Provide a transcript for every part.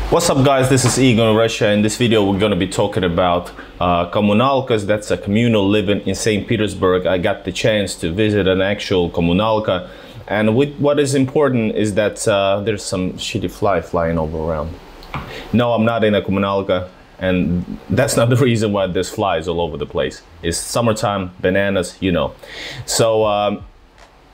What's up guys, this is Igor in Russia. In this video we're going to be talking about Komunalkas. That's a communal living in St. Petersburg. I got the chance to visit an actual Komunalka, and what is important is that there's some shitty fly flying over around. No, I'm not in a Komunalka, and that's not the reason why there's flies all over the place. It's summertime, bananas, you know. So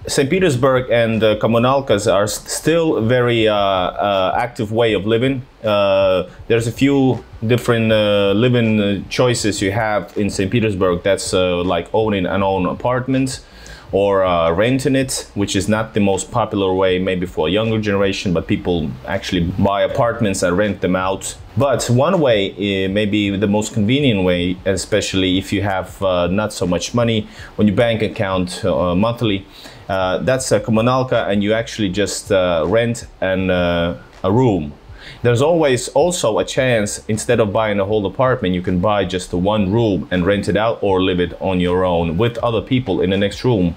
St. Petersburg and Komunalkas are still very active way of living. There's a few different living choices you have in St. Petersburg. That's like owning an own apartment or renting it, which is not the most popular way maybe for a younger generation, but people actually buy apartments and rent them out. But one way, maybe the most convenient way, especially if you have not so much money on your bank account monthly, that's a Komunalka, and you actually just rent a room. There's always also a chance, instead of buying a whole apartment, you can buy just the one room and rent it out, or live it on your own with other people in the next room,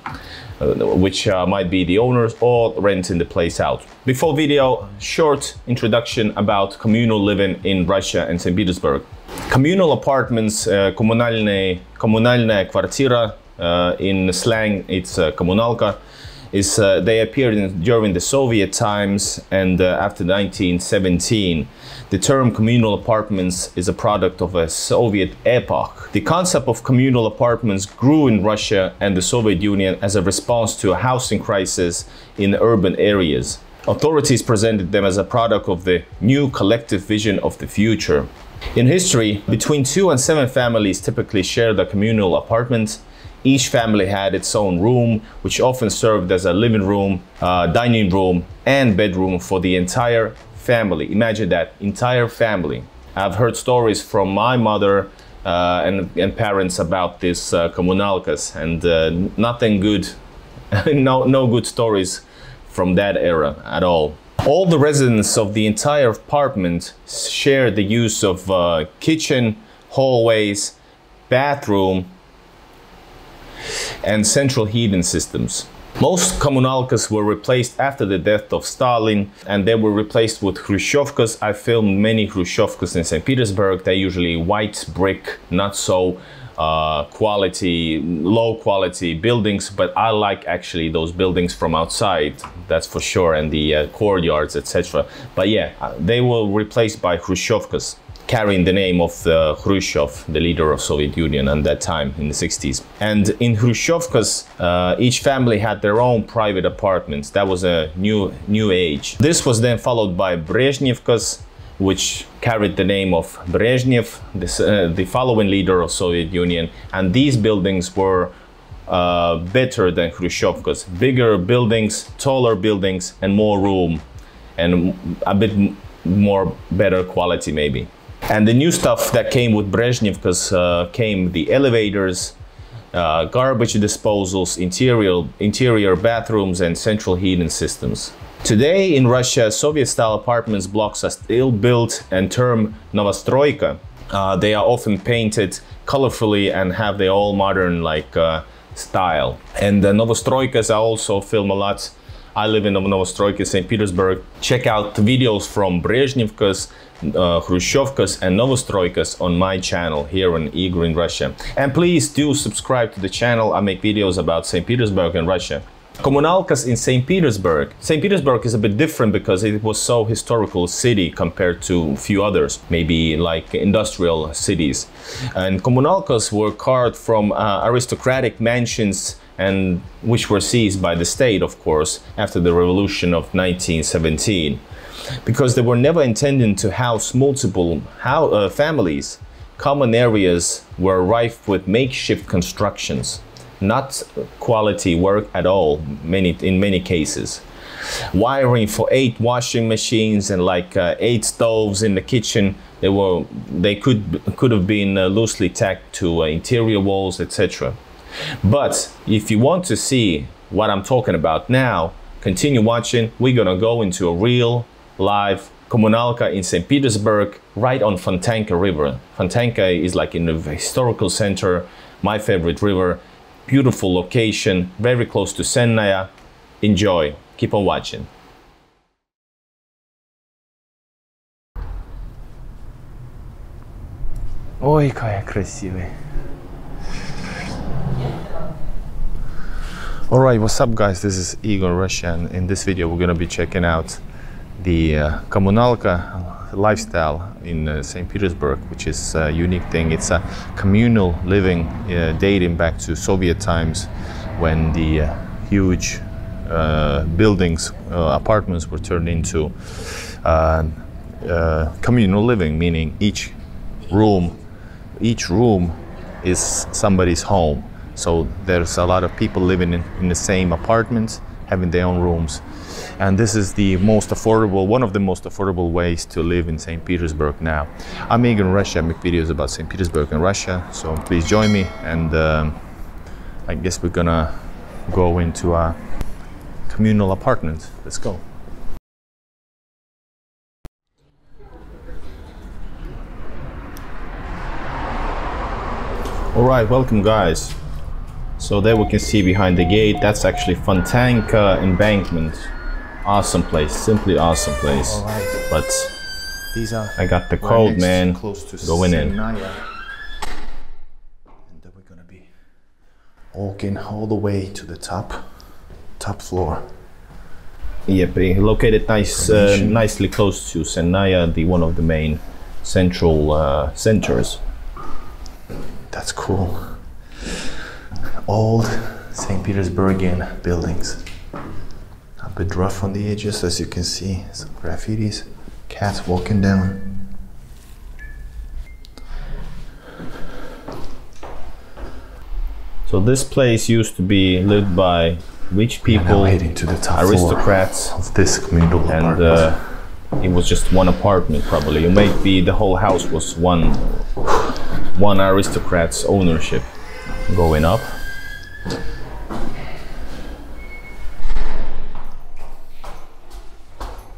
which might be the owners, or renting the place out. Before video, short introduction about communal living in Russia and St. Petersburg. Communal apartments, коммунальная квартира, in slang it's Komunalka, they appeared during the Soviet times and after 1917. The term communal apartments is a product of a Soviet epoch. The concept of communal apartments grew in Russia and the Soviet Union as a response to a housing crisis in urban areas. Authorities presented them as a product of the new collective vision of the future. In history, between 2 and 7 families typically shared a communal apartment. Each family had its own room, which often served as a living room, dining room, and bedroom for the entire family. Imagine that, entire family. I've heard stories from my mother and parents about this Komunalkas, and nothing good, no good stories from that era at all. All the residents of the entire apartment shared the use of kitchen, hallways, bathroom, and central heating systems. Most Komunalkas were replaced after the death of Stalin, and they were replaced with Hrushchevkas. I filmed many Hrushchevkas in St. Petersburg. They're usually white brick, not so low quality buildings, but I like actually those buildings from outside, that's for sure, and the courtyards, etc. But yeah, they were replaced by Hrushchevkas, carrying the name of Khrushchev, the leader of Soviet Union at that time in the 60s. And in Hrushchevkas, each family had their own private apartments. That was a new age. This was then followed by Brezhnevkas, which carried the name of Brezhnev, the following leader of Soviet Union. And these buildings were better than Hrushchevkas. Bigger buildings, taller buildings, and more room, and a bit more better quality maybe. And the new stuff that came with Brezhnevkas came the elevators, garbage disposals, interior bathrooms, and central heating systems. Today in Russia, Soviet-style apartments blocks are still built and termed Novostroyka. They are often painted colorfully and have their all modern style. And the Novostroykas I also film a lot. I live in Novostroyka, St. Petersburg. Check out the videos from Brezhnevkas, Hrushchevkas, and Novostroykas on my channel here in Igor in Russia. And please do subscribe to the channel. I make videos about St. Petersburg and Russia. Komunalkas in St. Petersburg. St. Petersburg is a bit different because it was so historical city compared to a few others, maybe like industrial cities. And Komunalkas were carved from aristocratic mansions, and which were seized by the state, of course, after the revolution of 1917. Because they were never intended to house multiple families, common areas were rife with makeshift constructions, not quality work at all, in many cases. Wiring for 8 washing machines and 8 stoves in the kitchen, they could have been loosely tacked to interior walls, etc. But if you want to see what I'm talking about now, continue watching. We're gonna go into a real live Komunalka in St. Petersburg, right on Fontanka River. Fontanka is like in the historical center, my favorite river. Beautiful location, very close to Sennaya. Enjoy. Keep on watching. Ой, какая красивая. Alright, what's up guys, this is Igor, Russia, and in this video we're gonna be checking out the Komunalka lifestyle in St. Petersburg, which is a unique thing. It's a communal living dating back to Soviet times, when the huge buildings, apartments were turned into communal living, meaning each room is somebody's home. So there's a lot of people living in the same apartments, having their own rooms. And this is the most affordable, one of the most affordable ways to live in St. Petersburg now. I'm Igor in Russia. I make videos about St. Petersburg and Russia, so please join me. And I guess we're gonna go into a communal apartment. Let's go. All right, welcome guys. So there we can see behind the gate, that's actually Fontanka embankment. Awesome place, simply awesome place. All right. But these are I got the code, man. Close to Going in. And then we're gonna be walking all the way to the top floor. Yep, located nicely close to Senaya, one of the main central centers. That's cool. Old St. Petersburgian buildings. A bit rough on the edges, as you can see. Some graffitis, cats walking down. So this place used to be lived by rich people, Now heading to the top aristocrats, floor of this communal and apartment. it was just one apartment probably. It might be the whole house was one aristocrat's ownership. Going up.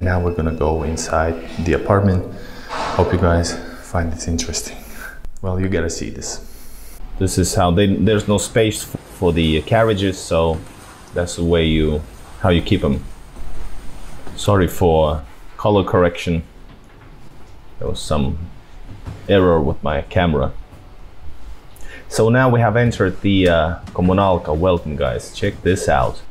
Now we're gonna go inside the apartment. Hope you guys find this interesting. Well, you gotta see this. This is how there's no space for the carriages, so that's the way how you keep them. Sorry for color correction. There was some error with my camera. So now we have entered the Komunalka. Welcome guys, check this out.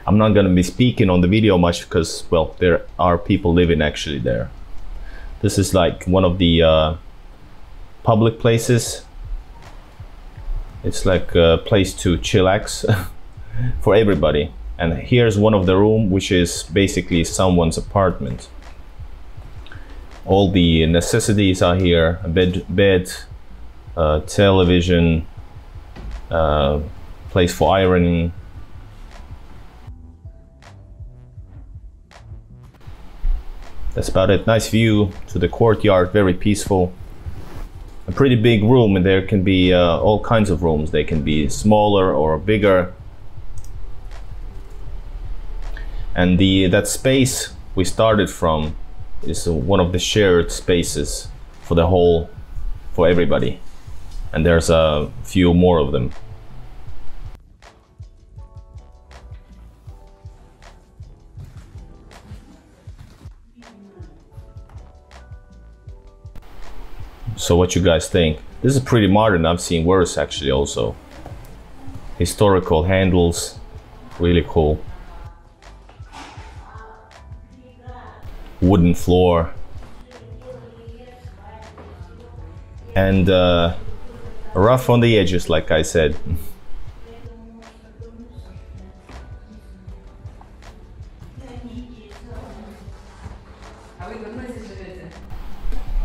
I'm not gonna be speaking on the video much because, well, there are people living actually there. This is like one of the public places. It's like a place to chillax for everybody. And here's one of the rooms, which is basically someone's apartment. All the necessities are here: a bed, television, place for ironing. That's about it. Nice view to the courtyard, very peaceful. A pretty big room, and there can be all kinds of rooms. They can be smaller or bigger. And that space we started from is one of the shared spaces for everybody. And there's a few more of them. So what you guys think? This is pretty modern. I've seen worse actually also. Historical handles, really cool. Wooden floor. And rough on the edges, like I said.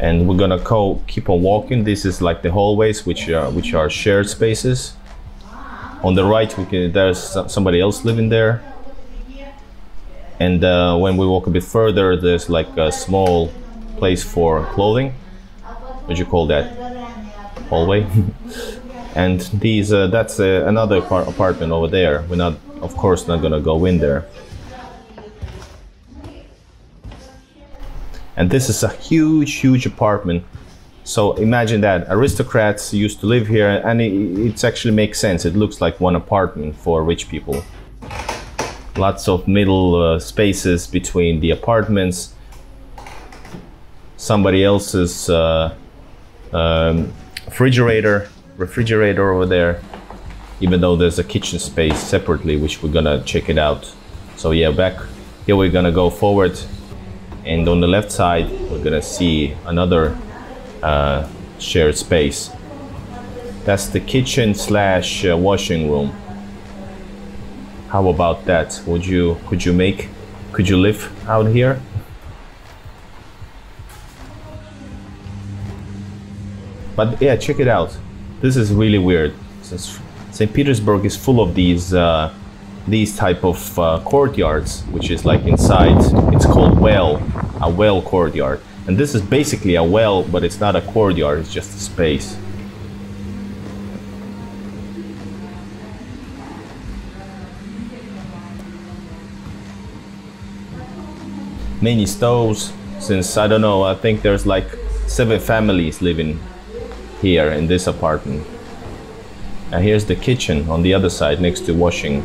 And we're gonna keep on walking. This is like the hallways, which are shared spaces. On the right, there's somebody else living there. And when we walk a bit further, there's like a small place for clothing. What do you call that? Hallway. And that's another apartment over there. We're not, of course, not gonna go in there. And this is a huge apartment. So imagine that aristocrats used to live here, and it actually makes sense. It looks like one apartment for rich people. Lots of middle spaces between the apartments. Somebody else's refrigerator over there, even though there's a kitchen space separately, which we're gonna check it out. So yeah, back here we're gonna go forward, and on the left side we're gonna see another shared space. That's the kitchen slash washing room. How about that? Could you live out here? But yeah, check it out. This is really weird. Since St. Petersburg is full of these type of courtyards, which is like inside. It's called a well courtyard, and this is basically a well, but it's not a courtyard. It's just a space. Many stoves, since I don't know, I think there's like 7 families living here in this apartment. And here's the kitchen on the other side next to washing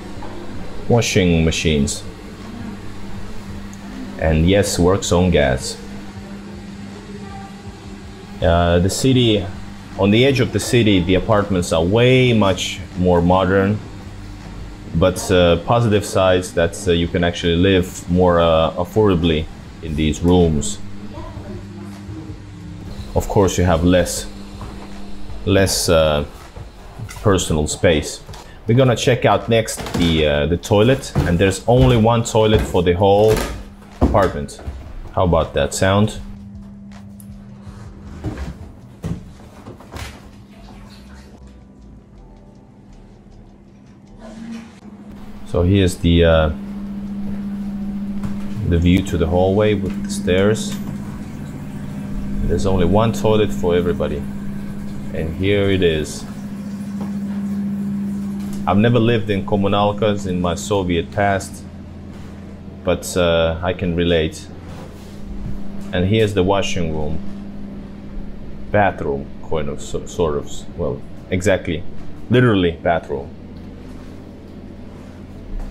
machines. And yes, works on gas. The city, on the edge of the city, the apartments are way much more modern. But positive sides, that you can actually live more affordably in these rooms. Of course, you have less personal space. We're gonna check out next the toilet, and there's only one toilet for the whole apartment. How about that sound? So here's the view to the hallway with the stairs. There's only one toilet for everybody, and here it is. I've never lived in Komunalkas in my Soviet past, but I can relate. And here's the washing room, bathroom, kind of, sort of, well, exactly, literally bathroom.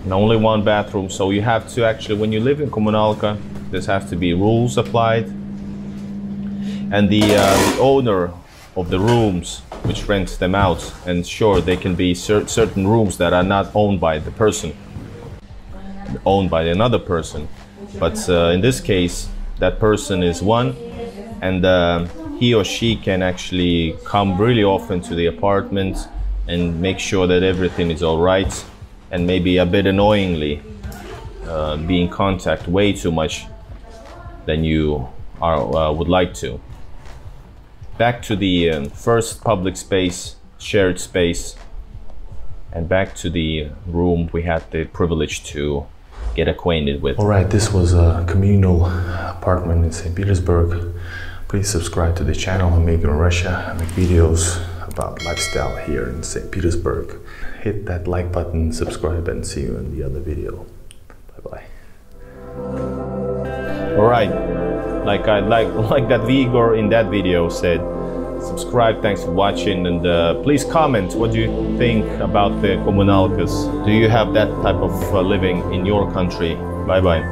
And only one bathroom, so you have to actually, when you live in Komunalka, there's have to be rules applied. And the owner of the rooms, which rents them out, and sure, they can be certain rooms that are not owned by the person, owned by another person. But in this case, that person is one, and he or she can actually come really often to the apartment and make sure that everything is all right. And maybe a bit annoyingly be in contact way too much than you would like to. Back to the first public space, shared space, and back to the room we had the privilege to get acquainted with. All right, this was a communal apartment in St. Petersburg. Please subscribe to the channel. I'm Igor in Russia. I make videos about lifestyle here in St. Petersburg. Hit that like button, subscribe, and see you in the other video. Bye-bye. All right, like that Igor in that video said, subscribe, thanks for watching, and please comment what do you think about the Komunalkas. Do you have that type of living in your country? Bye-bye.